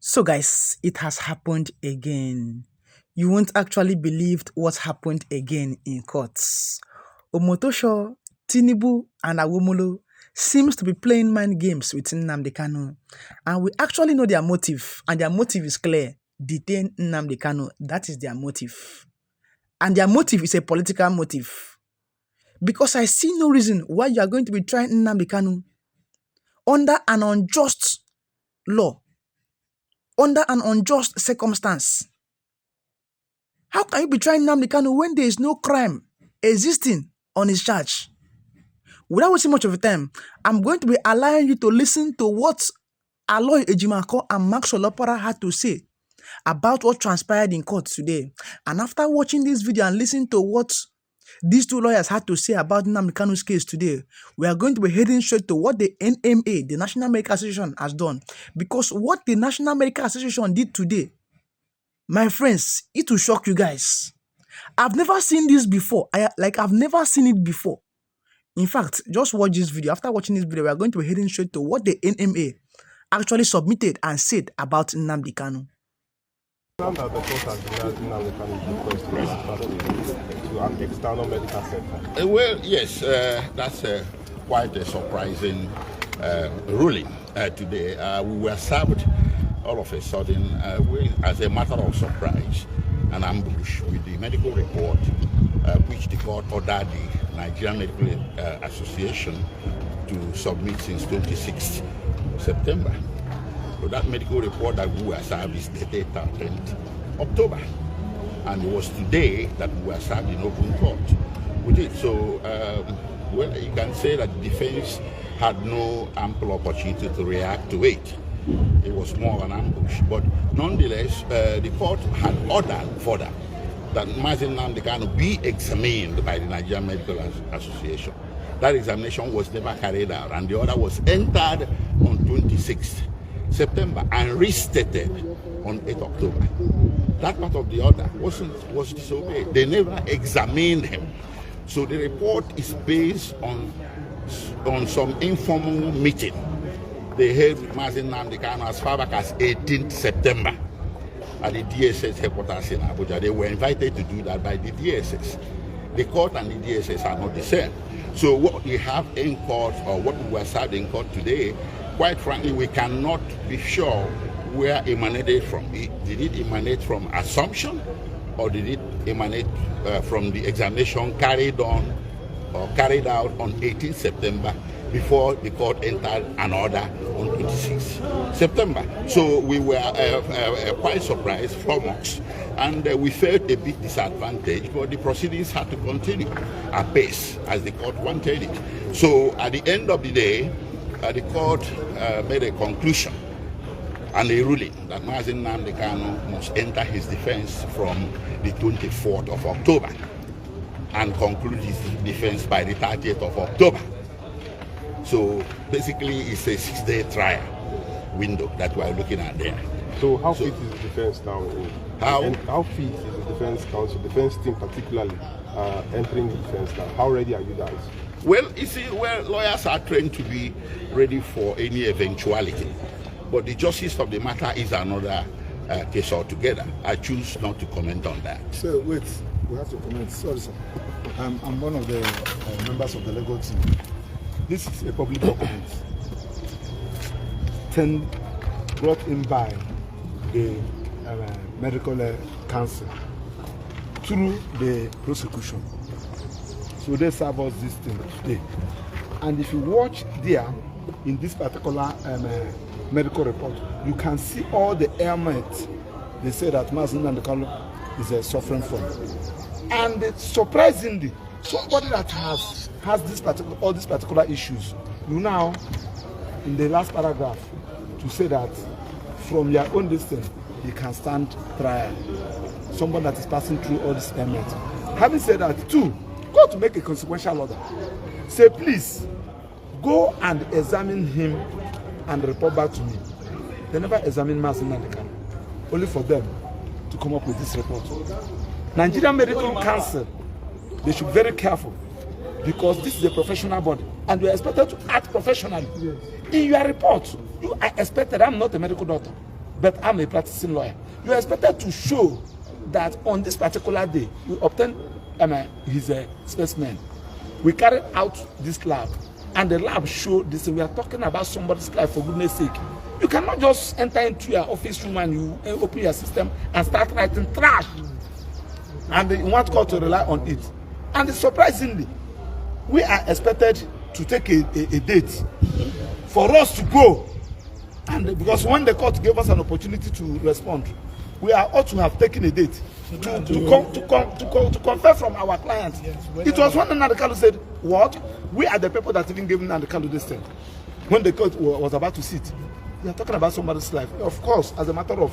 So guys, it has happened again. You won't actually believe what happened again in courts. Omotosho, Tinubu, and Awomolo seems to be playing mind games with Nnamdi Kanu. And we actually know their motive, and their motive is clear. Detain Nnamdi Kanu. That is their motive. And their motive is a political motive. Because I see no reason why you are going to be trying Nnamdi Kanu under an unjust law, under an unjust circumstance. How can you be trying Nnamdi Kanu when there is no crime existing on his charge? Without wasting much of your time, I'm going to be allowing you to listen to what Aloy Ejimako and Max Olopara had to say about what transpired in court today. And after watching this video and listening to what these two lawyers had to say about Nnamdi Kanu's case today, we are going to be heading straight to what the NMA, the National Medical Association, has done. Because what the National Medical Association did today, my friends, it will shock you guys. I've never seen this before. I've never seen it before. In fact, just watch this video. After watching this video, we are going to be heading straight to what the NMA actually submitted and said about Nnamdi Kanu. That the court has denied Nnamdi Kanu request to an external medical center. Well, yes, that's quite a surprising ruling today. We were served all of a sudden, as a matter of surprise, an ambush with the medical report, which the court ordered the Nigerian Medical Association to submit since 26th September. So that medical report that we were served is dated 10th October. And it was today that we were served in open court with it. So, well, you can say that the defense had no ample opportunity to react to it. It was more of an ambush. But nonetheless, the court had ordered further that Nnamdi Kanu be examined by the Nigerian Medical Association. That examination was never carried out, and the order was entered on 26th September and restated on 8th October. That part of the order was disobeyed. They never examined him. So the report is based on some informal meeting they held with Nnamdi Kanu as far back as 18th September at the DSS headquarters in Abuja. They were invited to do that by the DSS. The court and the DSS are not the same. So what we have in court, or what we were served in court today, quite frankly, we cannot be sure where it emanated from. Did it emanate from assumption, or did it emanate from the examination carried out on 18th September before the court entered an order on 26th September? So we were quite surprised from us, and we felt a bit disadvantaged, but the proceedings had to continue at pace as the court wanted it. So at the end of the day, the court made a conclusion and a ruling that Nnamdi Kanu must enter his defense from the 24th of October and conclude his defense by the 30th of October. So basically, it's a 6-day trial window that we're looking at there. So how fit is the defense now? How fit is the defense counsel, defense team particularly, entering the defense now? How ready are you guys? Well, you see, lawyers are trained to be ready for any eventuality. But the justice of the matter is another case altogether. I choose not to comment on that. So wait, we have to comment. Sorry, sir. I'm one of the members of the legal team. This is a public document brought in by the medical council through the prosecution. So they serve us this thing today. And if you watch there, in this particular medical report, you can see all the ailments they say that Nnamdi Kanu is suffering from. And surprisingly, somebody that has all these particular issues, you now, in the last paragraph, to say that from your own distance, you can stand trial. Someone that is passing through all these ailments. Having said that, too, go to make a consequential order. Say, please, go and examine him and report back to me. They never examine Nnamdi Kanu, only for them to come up with this report. Nigerian Medical Council, they should be very careful, because this is a professional body and you are expected to act professionally. Yes. In your report, you are expected, I'm not a medical doctor, but I'm a practicing lawyer. You are expected to show that on this particular day, we obtained his specimen. We carried out this lab, and the lab showed this. We are talking about somebody's life, for goodness sake. You cannot just enter into your office room and you open your system and start writing trash. And you want court to rely on it. And surprisingly, we are expected to take a date for us to go. And because when the court gave us an opportunity to respond, we are ought to have taken a date to confer from our clients. It was when Nnamdi Kanu said, what? We are the people that even gave Nnamdi Kanu this thing. When the court was about to sit, we are talking about somebody's life. Of course, as a matter of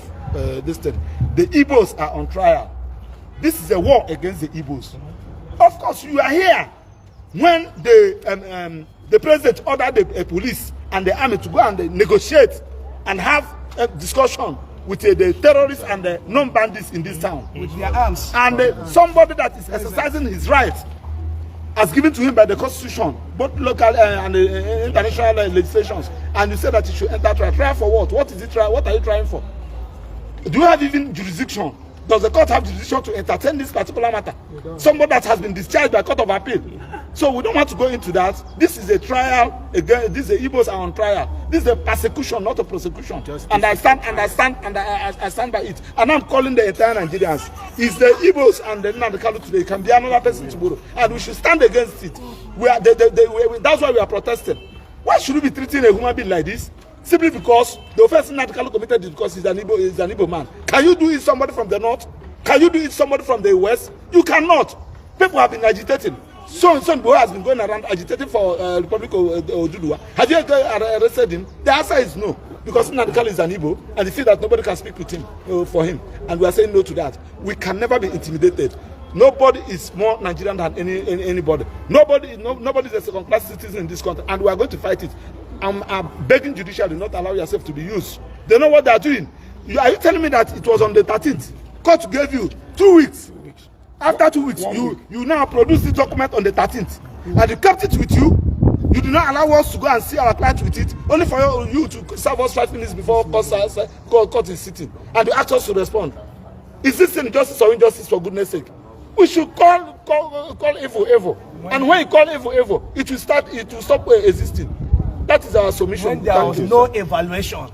this thing, the Igbos are on trial. This is a war against the Igbos. Of course, you are here when the president ordered the police and the army to go and negotiate and have a discussion with the terrorists and the non-bandits in this town. With their arms. And somebody that is exercising his rights as given to him by the constitution, both local and international legislations, and you say that he should enter trial. Trial for what? What is it trial? What are you trying for? Do you have even jurisdiction? Does the court have jurisdiction to entertain this particular matter? Somebody that has been discharged by court of appeal. So we don't want to go into that. This is a trial again. This is the Igbos are on trial. This is a persecution, not a prosecution. And I stand by it. And I'm calling the entire Nigerians. It's the Igbos and the Nnamdi Kanu today. It can be another person tomorrow, and we should stand against it. That's why we are protesting. Why should we be treating a human being like this? Simply because the offense Nnamdi Kanu committed is because he's an Igbo man. Can you do it somebody from the north? Can you do it somebody from the west? You cannot. People have been agitating. Son Bola has been going around agitating for Republic of Oduduwa. Have you arrested him? The answer is no. Because Nnamdi Kanu is an Igbo, and they feel that nobody can speak with him for him. And we are saying no to that. We can never be intimidated. Nobody is more Nigerian than anybody. Nobody is a second-class citizen in this country, and we are going to fight it. I'm begging judiciary not allow yourself to be used. They know what they are doing. Are you telling me that it was on the 13th? Court gave you 2 weeks. After 2 weeks, you now produce this document on the 13th, and you kept it with you. You do not allow us to go and see our client with it, only for you to serve us 5 minutes before court is sitting, and you ask us to respond. Is this injustice or injustice, for goodness sake? We should call evil, and when you call evil, it will stop existing. That is our submission. When there was no evaluation,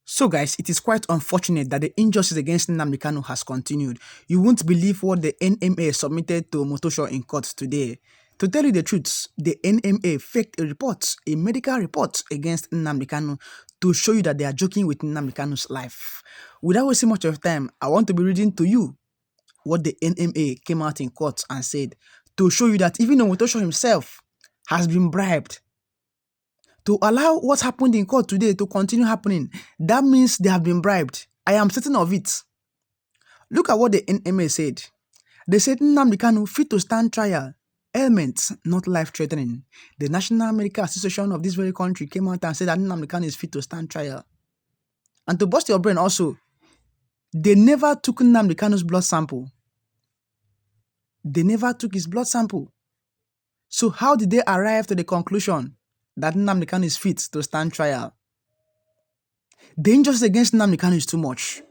So guys, it is quite unfortunate that the injustice against Nnamdi Kanu has continued. You won't believe what the NMA submitted to Omotosho in court today. To tell you the truth, the NMA faked a medical report against Nnamdi Kanu to show you that they are joking with Nnamdi Kanu's life. Without wasting much of time, I want to be reading to you what the NMA came out in court and said to show you that even Omotosho himself has been bribed to allow what happened in court today to continue happening. That means they have been bribed. I am certain of it. Look at what the NMA said. They said Nnamdi Kanu fit to stand trial. Ailments, not life-threatening. The National Medical Association of this very country came out and said that Nnamdi Kanu is fit to stand trial. And to bust your brain also, they never took Nnamdi Kanu's blood sample. They never took his blood sample. So how did they arrive to the conclusion that Nnamdi Kanu is fit to stand trial? The injustice against Nnamdi Kanu is too much.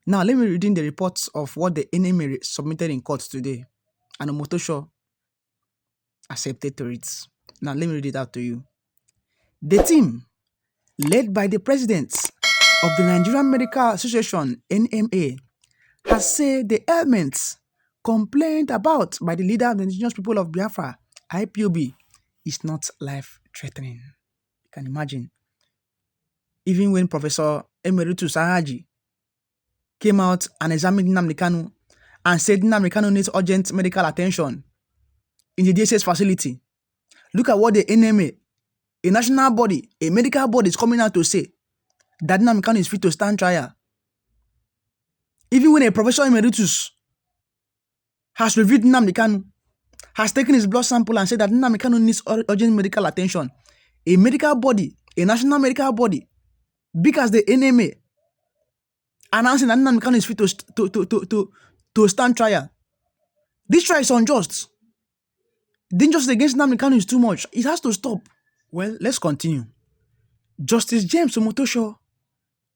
Now, let me read in the reports of what the NMA submitted in court today. And Omotosho accepted to it. Now, let me read it out to you. The team, led by the president of the Nigerian Medical Association, NMA, has said the ailments complained about by the leader of the indigenous people of Biafra, IPOB, is not life-threatening. You can imagine. Even when Professor Emeritus Ahaji came out and examined Nnamdi Kanu and said Nnamdi Kanu needs urgent medical attention in the DSS facility, look at what the NMA, a national body, a medical body, is coming out to say that Nnamdi Kanu is fit to stand trial. Even when a Professor Emeritus has reviewed Nnamdi Kanu, has taken his blood sample and said that Nnamdi Kanu needs urgent medical attention, a medical body, a national medical body, big as the NMA, announcing that Nnamdi Kanu is fit to stand trial. This trial is unjust. The injustice against Nnamdi Kanu is too much. It has to stop. Well, let's continue. Justice James Omotosho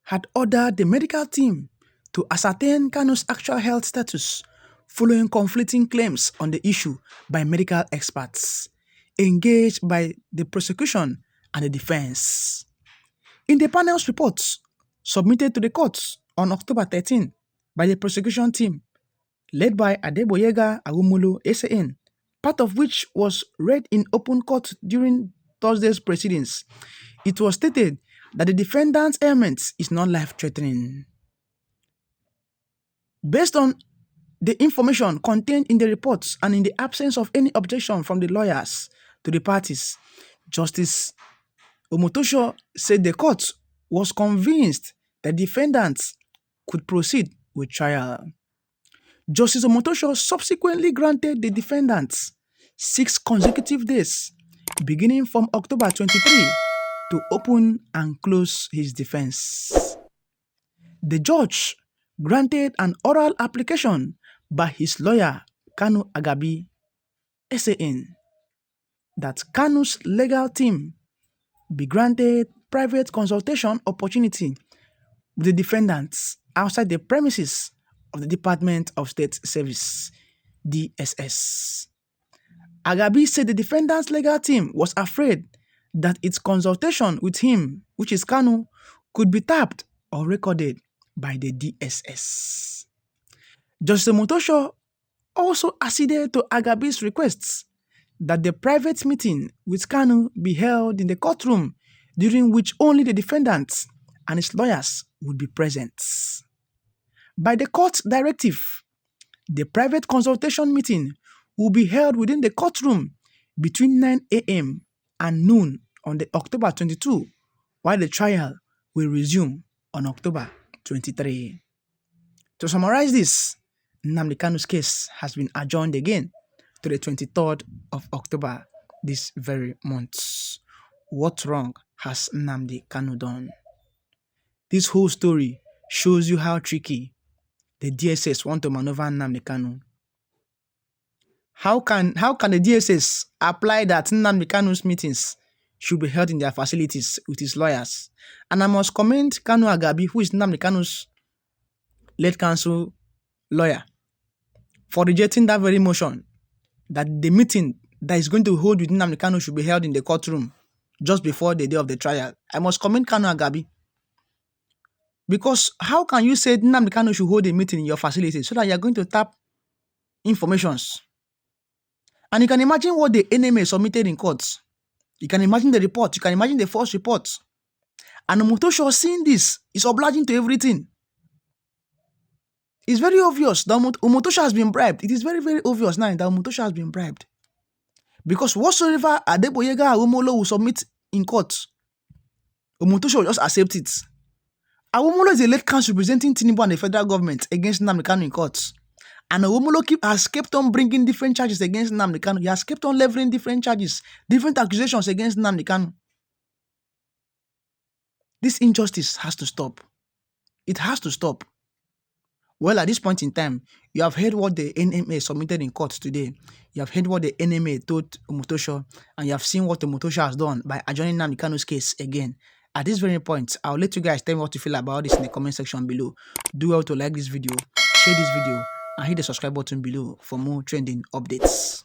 had ordered the medical team to ascertain Kanu's actual health status following conflicting claims on the issue by medical experts engaged by the prosecution and the defense. In the panel's reports submitted to the courts on October 13 by the prosecution team led by Adeboyega Awumulu SAN, part of which was read in open court during Thursday's proceedings, it was stated that the defendant's ailment is not life-threatening. Based on the information contained in the reports and in the absence of any objection from the lawyers to the parties, Justice Omotosho said the court was convinced that defendants could proceed with trial. Justice Omotosho subsequently granted the defendants 6 consecutive days, beginning from October 23, to open and close his defense. The judge granted an oral application by his lawyer, Kanu Agabi, SAN, that Kanu's legal team be granted private consultation opportunity with the defendants outside the premises of the Department of State Service, DSS. Agabi said the defendant's legal team was afraid that its consultation with him, which is Kanu, could be tapped or recorded by the DSS. Justice Omotosho also acceded to Agabi's requests that the private meeting with Kanu be held in the courtroom, during which only the defendants and his lawyers would be present. By the court's directive, the private consultation meeting will be held within the courtroom between 9 a.m. and noon on the October 22, while the trial will resume on October 23. To summarize this, Nnamdi Kanu's case has been adjourned again to the 23rd of October this very month. What wrong has Nnamdi Kanu done? This whole story shows you how tricky the DSS want to maneuver Nnamdi Kanu. How can the DSS apply that Nnamdi Kanu's meetings should be held in their facilities with his lawyers? And I must commend Kanu Agabi, who is Nnamdi Kanu's late counsel lawyer, for rejecting that very motion that the meeting that is going to hold with Nnamdi Kanu should be held in the courtroom just before the day of the trial. I must commend Kanu Agabi. Because how can you say Nnamdi Kanu should hold a meeting in your facility so that you are going to tap informations? And you can imagine what the NMA submitted in courts. You can imagine the report. You can imagine the false report. And Omotosho, seeing this, is obliging to everything. It's very obvious that Omotosho has been bribed. It is very, very obvious now that Omotosho has been bribed. Because whatsoever Adeboyega Awumolo will submit in court, Omotosho will just accept it. Awumolo is a late counsel representing Tinubu and the federal government against Nnamdi Kanu in courts. And Awumolo has kept on bringing different charges against Nnamdi Kanu. He has kept on leveling different charges, different accusations against Nnamdi Kanu. This injustice has to stop. It has to stop. Well, at this point in time, you have heard what the NMA submitted in court today. You have heard what the NMA told Omotosho, and you have seen what Omotosho has done by adjourning Nnamdi Kanu's case again. At this very point, I'll let you guys tell me what you feel about this in the comment section below. Do well to like this video, share this video, and hit the subscribe button below for more trending updates.